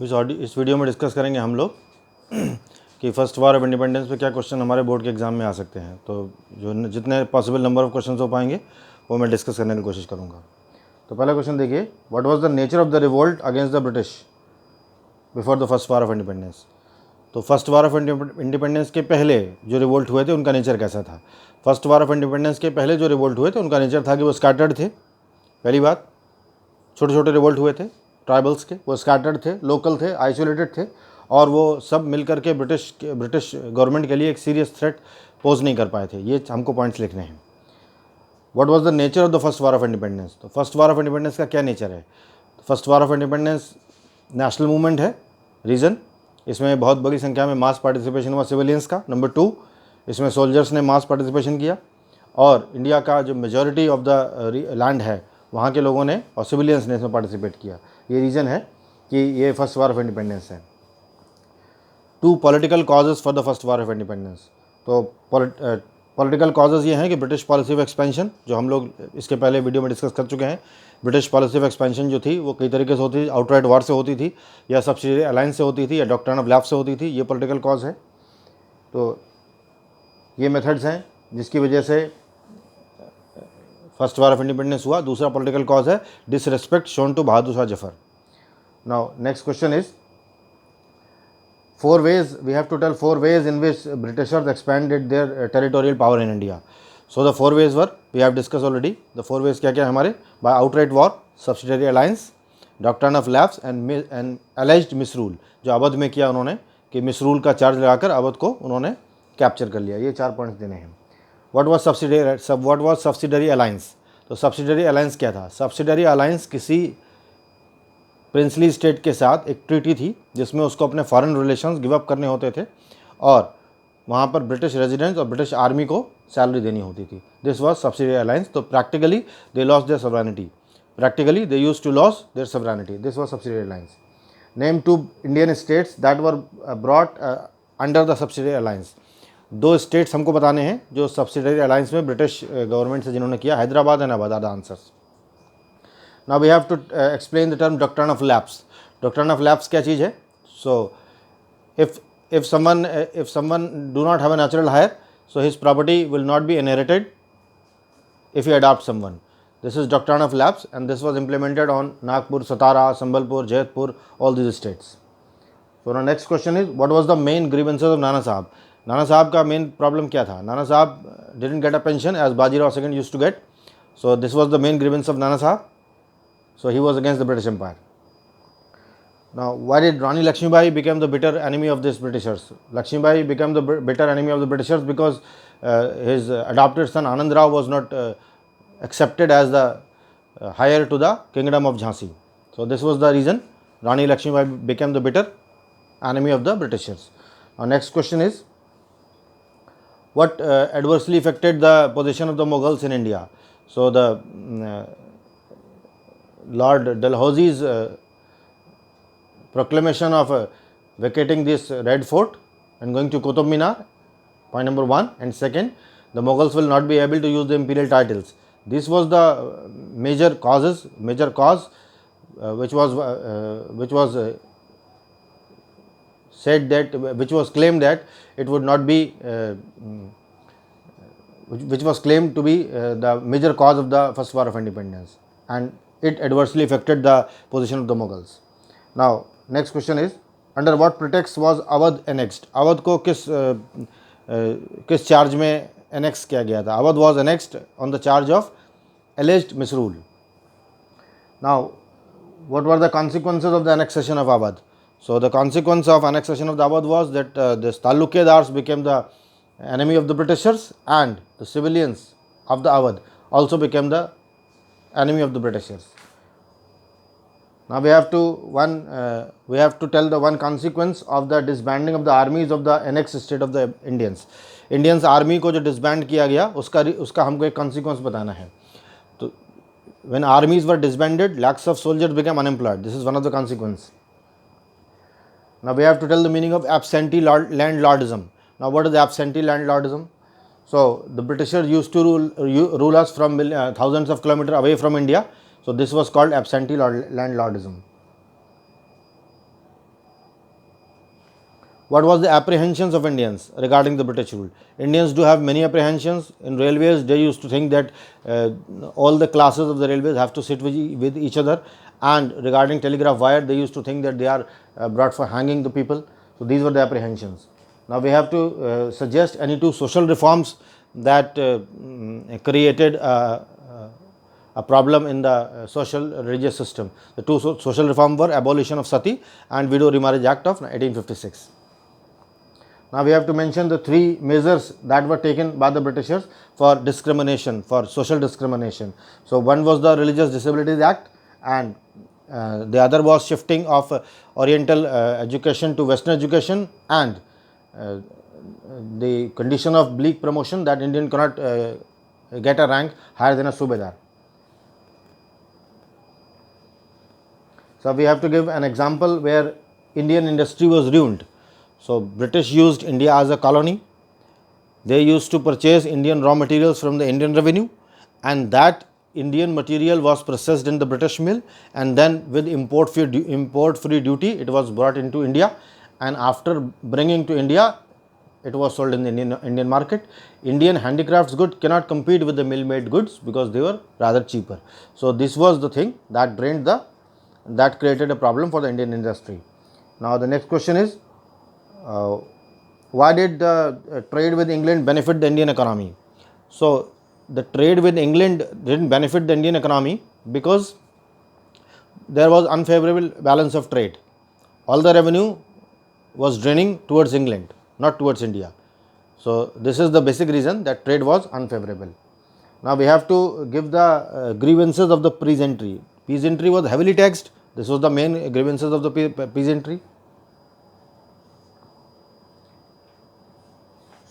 इस वीडियो में डिस्कस करेंगे हम लोग कि फर्स्ट वार ऑफ इंडिपेंडेंस पे क्या क्वेश्चन हमारे बोर्ड के एग्ज़ाम में आ सकते हैं। तो जो जितने पॉसिबल नंबर ऑफ क्वेश्चन हो पाएंगे वो मैं डिस्कस करने की कोशिश करूँगा। तो पहला क्वेश्चन देखिए, what was the nature of the revolt against the British before the first war of independence. तो फर्स्ट वार ऑफ इंडिपेंडेंस के पहले जो रिवोल्ट हुए थे उनका नेचर कैसा था। फर्स्ट वार ऑफ इंडिपेंडेंस के पहले जो रिवोल्ट हुए थे उनका नेचर था कि वो स्कैटर्ड थे। पहली बात, छोटे छोटे रिवोल्ट हुए थे ट्राइबल्स के, वो स्कैटर्ड थे, लोकल थे, आइसोलेटेड थे, और वो सब मिलकर के ब्रिटिश गवर्नमेंट के लिए एक सीरियस थ्रेट पोज नहीं कर पाए थे। ये हमको पॉइंट्स लिखने हैं। What was the nature of the first war of independence. तो फर्स्ट वार ऑफ इंडिपेंडेंस का क्या नेचर है। First war of independence national movement है। रीज़न, इसमें बहुत बड़ी संख्या में मास पार्टिसिपेशन हुआ सिविलियंस का। नंबर 2, इसमें सोल्जर्स ने मास पार्टिसिपेशन किया, और इंडिया का जो मेजॉरिटी ऑफ द लैंड है वहाँ के लोगों ने और सिविलियंस ने इसमें पार्टिसिपेट किया। ये रीज़न है कि ये फर्स्ट वार ऑफ इंडिपेंडेंस है। 2 political causes for the first war of independence. तो पॉलिटिकल कॉजेज़ ये हैं कि ब्रिटिश पॉलिसी ऑफ एक्सपेंशन, जो हम लोग इसके पहले वीडियो में डिस्कस कर चुके हैं। ब्रिटिश पॉलिसी ऑफ एक्सपेंशन जो थी वो कई तरीके से होती थी, आउटराइट वार से होती थी, या सब्सिडियरी अलायंस से होती थी, या डॉक्ट्रिन ऑफ लैप्स से होती थी। ये पॉलिटिकल कॉज है। तो ये मेथड्स हैं जिसकी वजह से फर्स्ट वार ऑफ इंडिपेंडेंस हुआ। दूसरा पॉलिटिकल कॉज है disrespect shown to Bahadur Shah Zafar. Now next question is 4 ways, we have to tell 4 ways in which Britishers expanded their territorial power in India. So the 4 ways were, we have discussed already. The 4 ways क्या क्या है हमारे, by outright war, subsidiary alliance, doctrine of lapse and alleged misrule, जो अवध में किया उन्होंने कि मिसरूल का चार्ज लगाकर अवध को उन्होंने कैप्चर कर लिया। ये 4 पॉइंट्स देने हैं। What was subsidiary alliance. तो सब्सिडरी अलायंस क्या था। सब्सिडरी अलायंस किसी प्रिंसली स्टेट के साथ एक ट्रीटी थी जिसमें उसको अपने फॉरेन रिलेशंस गिव अप करने होते थे, और वहाँ पर ब्रिटिश रेजिडेंट्स और ब्रिटिश आर्मी को सैलरी देनी होती थी। This was subsidiary alliance. तो practically they lost their sovereignty, practically they used to lose their sovereignty. This was subsidiary alliance. Name 2 Indian states that were brought under the subsidiary alliance. 2 states हमको बताने हैं जो subsidiary alliance में British government से जिन्होंने किया। Hyderabad and Awadh are the answers. Now we have to explain the term doctrine of lapse. Doctrine of lapse क्या चीज़ है। So if someone do not have a natural heir, so his property will not be inherited if he adopts someone. This is doctrine of lapse, and this was implemented on Nagpur, Satara, Sambalpur, Jaipur, all these states. So now next question is, what was the main grievances of Nana Sahab? Nana Sahab का main problem क्या था। Nana Sahab didn't get a pension as Bajirao II used to get. So this was the main grievance of Nana Sahab. So he was against the British Empire. Now, why did Rani Lakshmibai become the bitter enemy of these Britishers? Lakshmibai became the bitter enemy of the Britishers because his adopted son Anand Rao was not accepted as the heir to the kingdom of Jhansi. So this was the reason Rani Lakshmibai became the bitter enemy of the Britishers. Now, next question is, what adversely affected the position of the Mughals in India? So the Lord Dalhousie's proclamation of vacating this Red Fort and going to Qutub Minar, point number 1. And second, the Mughals will not be able to use the imperial titles. This was the major cause which was claimed that it would not be which was claimed to be the major cause of the first war of independence, and it adversely affected the position of the Mughals. Now next question is, under what pretext was Awadh annexed? Awadh को किस charge में annex किया गया था। Awadh was annexed on the charge of alleged misrule. Now what were the consequences of the annexation of Awadh? So the consequence of annexation of the Awadh was that the Talukedars became the enemy of the Britishers, and the civilians of the Awadh also became the enemy of the Britishers. Now we have to tell the one consequence of the disbanding of the armies of the annexed state of the Indians. Indians army को जो disband किया गया उसका हमको एक consequence बताना है। तो when armies were disbanded, lakhs of soldiers became unemployed. This is one of the consequences. Now we have to tell the meaning of absentee landlordism. Now what is absentee landlordism? So the Britishers used to rule us from thousands of kilometers away from India. So this was called absentee landlordism. what was the apprehensions of Indians regarding the British rule? Indians do have many apprehensions. In railways, they used to think that all the classes of the railways have to sit with each other, and regarding telegraph wire, they used to think that they are brought for hanging the people. So these were the apprehensions. Now we have to suggest any two social reforms that created a problem in the social religious system. The two social reforms were abolition of sati and Widow Remarriage Act of 1856. Now we have to mention the three measures that were taken by the Britishers for discrimination, for social discrimination. So one was the Religious Disabilities Act, and the other was shifting of Oriental education to Western education, and the condition of bleak promotion, that Indian cannot get a rank higher than a Subedar. So we have to give an example where Indian industry was ruined. So British used India as a colony. They used to purchase Indian raw materials from the Indian revenue, and that Indian material was processed in the British mill, and then with import free duty it was brought into India, and after bringing to India it was sold in the Indian market. Indian handicrafts goods cannot compete with the mill made goods because they were rather cheaper. So this was the thing that that created a problem for the Indian industry. Now the next question is, why did the trade with England benefit the Indian economy? So the trade with England didn't benefit the Indian economy because there was unfavorable balance of trade. All the revenue was draining towards England, not towards India. So this is the basic reason that trade was unfavorable. Now we have to give the grievances of the peasantry. Peasantry was heavily taxed. This was the main grievances of the peasantry.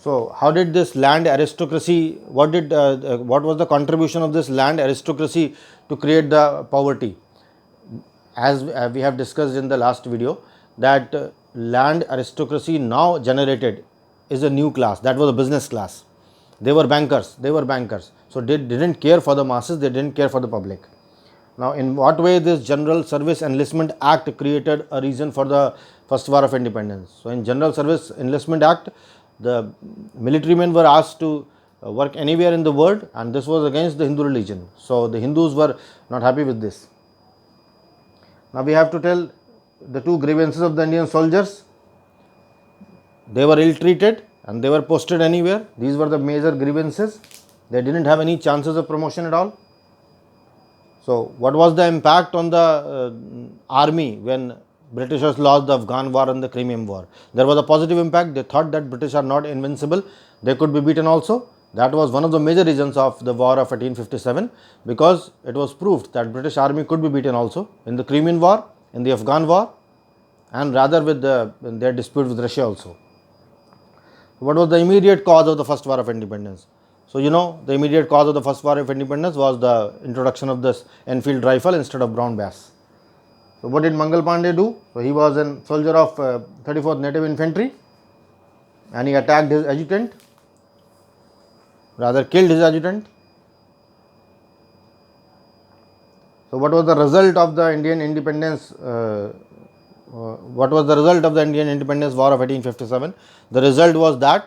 So how did this land aristocracy, what was the contribution of this land aristocracy to create the poverty? As we have discussed in the last video, that land aristocracy now generated is a new class, that was a business class. They were bankers. So they didn't care for the masses, they didn't care for the public. Now in what way this General Service Enlistment Act created a reason for the first war of independence? So in General Service Enlistment Act, the military men were asked to work anywhere in the world, and this was against the Hindu religion. So the Hindus were not happy with this. Now we have to tell the two grievances of the Indian soldiers. They were ill treated and they were posted anywhere. These were the major grievances. They didn't have any chances of promotion at all. So what was the impact on the army when Britishers lost the Afghan war and the Crimean war? There was a positive impact. They thought that British are not invincible, they could be beaten also. That was one of the major reasons of the war of 1857, because it was proved that British army could be beaten also in the Crimean war, in the Afghan war, and rather with their dispute with Russia also. What was the immediate cause of the first war of independence? So you know, the immediate cause of the first war of independence was the introduction of this Enfield rifle instead of Brown Bass. So what did Mangal Pandey do? So he was a soldier of 34th Native Infantry, and he attacked his adjutant, rather killed his adjutant. So what was the result of the Indian independence? What was the result of the Indian independence war of 1857? The result was that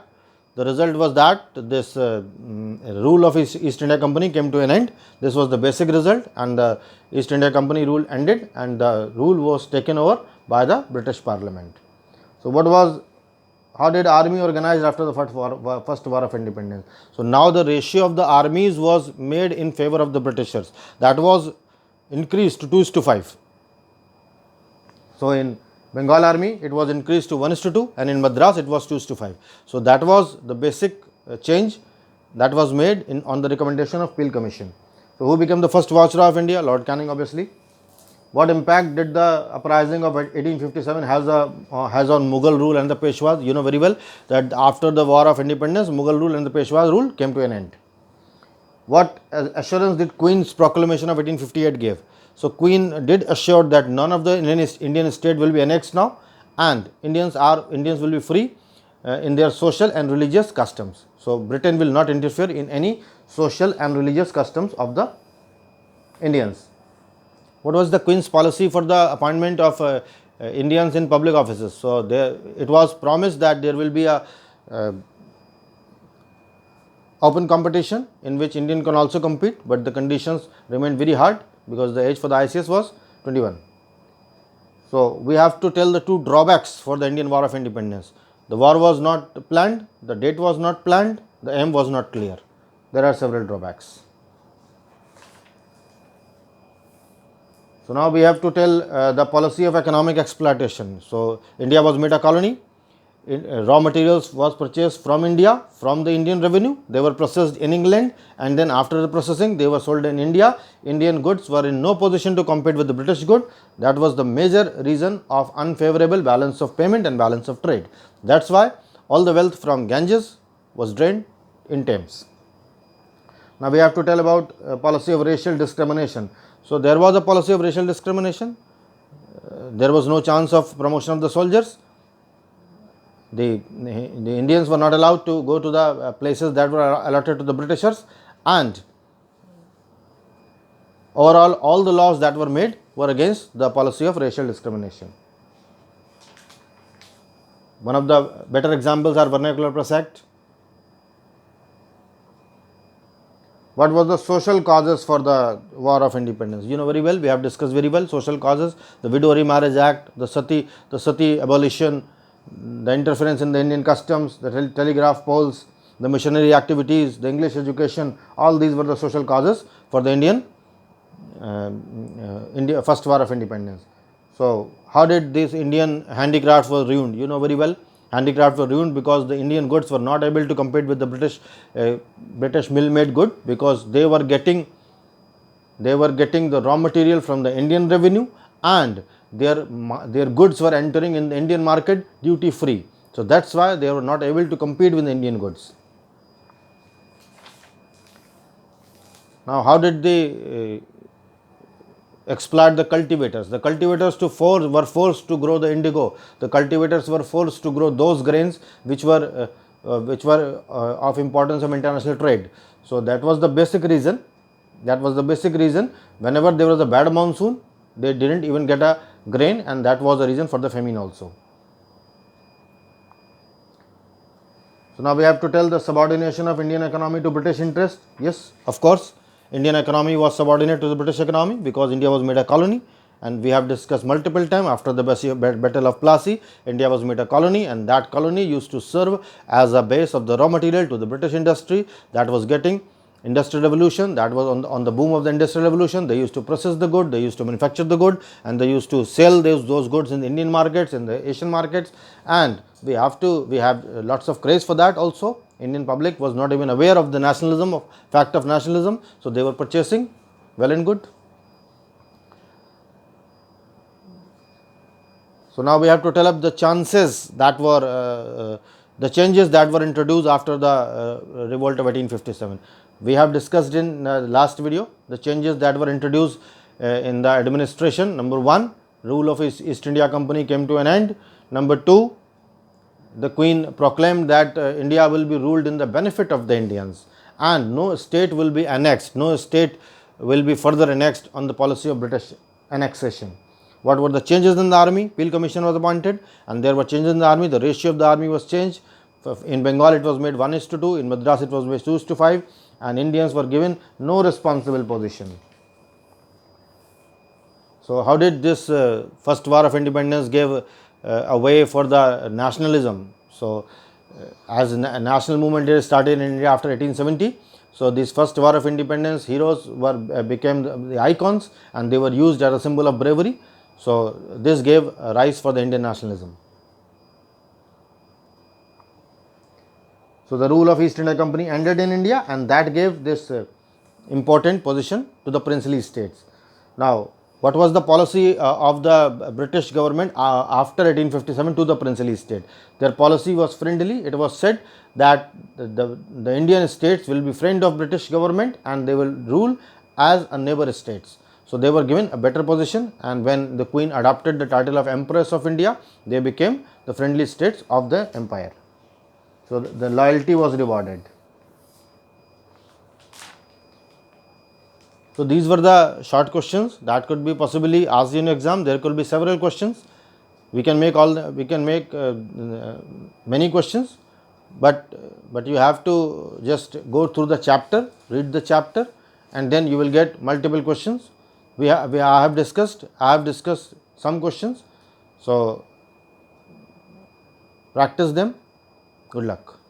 this rule of East India Company came to an end. This was the basic result, and the East India Company rule ended, and the rule was taken over by the British Parliament. So how did army organize after the first war of independence? So now the ratio of the armies was made in favor of the Britishers. That was increased to 2:5. So in Bengal army it was increased to 1:2, and in Madras it was 2:5. So that was the basic change that was made on the recommendation of Peel Commission. So who became the first Viceroy of India? Lord Canning, obviously. What impact did the uprising of 1857 has on Mughal rule and the Peshwas? You know very well that after the war of independence, Mughal rule and the Peshwas rule came to an end. What assurance did Queen's proclamation of 1858 give? So Queen did assure that none of the Indian state will be annexed now, and Indians will be free in their social and religious customs. So Britain will not interfere in any social and religious customs of the Indians. What was the Queen's policy for the appointment of Indians in public offices. So it was promised that there will be a open competition in which Indian can also compete, but the conditions remained very hard because the age for the ICS was 21. So we have to tell the two drawbacks for the Indian War of Independence. The war was not planned, the date was not planned, the aim was not clear. There are several drawbacks. So now we have to tell the policy of economic exploitation. So India was made a colony. Raw materials was purchased from India, from the Indian revenue. They were processed in England, and then after the processing they were sold in India. Indian goods were in no position to compete with the British good. That was the major reason of unfavorable balance of payment and balance of trade. That's why all the wealth from Ganges was drained in Thames. Now we have to tell about policy of racial discrimination. So there was a policy of racial discrimination. There was no chance of promotion of the soldiers. The Indians were not allowed to go to the places that were allotted to the Britishers, and overall all the laws that were made were against the policy of racial discrimination. One of the better examples are Vernacular Press Act. What was the social causes for the War of Independence? You know very well, we have discussed very well social causes: the Widow Remarriage Act, the sati abolition, the interference in the Indian customs, the telegraph poles, the missionary activities, the English education. All these were the social causes for the Indian first War of Independence. So how did this Indian handicrafts were ruined? You know very well, handicrafts were ruined because the Indian goods were not able to compete with the British mill-made good, because they were getting the raw material from the Indian revenue, and their goods were entering in the Indian market duty free. So that's why they were not able to compete with the Indian goods. Now how did they exploit the cultivators? The cultivators were forced to grow the indigo. The cultivators were forced to grow those grains which were of importance of international trade. So that was the basic reason. Whenever there was a bad monsoon, they didn't even get a grain, and that was the reason for the famine also. So now we have to tell the subordination of Indian economy to British interest. Yes, of course, Indian economy was subordinate to the British economy because India was made a colony, and we have discussed multiple times. After the Battle of Plassey, India was made a colony, and that colony used to serve as a base of the raw material to the British industry that was getting industrial revolution. That was on the boom of the industrial revolution. They used to process the good, they used to manufacture the good, and they used to sell those goods in the Indian markets, in the Asian markets, and we have lots of craze for that also. Indian public was not even aware of the fact of nationalism, so they were purchasing well and good. So now we have to tell up the changes that were the changes that were introduced after the revolt of 1857. We have discussed in the last video the changes that were introduced in the administration. Number 1, rule of East India Company came to an end. Number 2, the Queen proclaimed that India will be ruled in the benefit of the Indians, and no state will be annexed, no state will be further annexed on the policy of British annexation. What were the changes in the army? Peel Commission was appointed, and there were changes in the army. The ratio of the army was changed. In Bengal it was made 1:2, in Madras it was made 2:5, and Indians were given no responsible position. So how did this first War of Independence give a way for the nationalism? So as a national movement started in India after 1870, so this first War of Independence heroes became the icons, and they were used as a symbol of bravery. So this gave a rise for the Indian nationalism. So the rule of East India Company ended in India, and that gave this important position to the princely states. Now, what was the policy of the British government after 1857 to the princely state? Their policy was friendly. It was said that the Indian states will be friend of British government, and they will rule as a neighbor states. So they were given a better position, and when the Queen adopted the title of Empress of India, they became the friendly states of the empire. So the loyalty was rewarded. So these were the short questions that could be possibly asked in exam. There could be several questions. We can make many questions, but you have to just go through the chapter, read the chapter, and then you will get multiple questions. I have discussed some questions, so practice them. Good luck.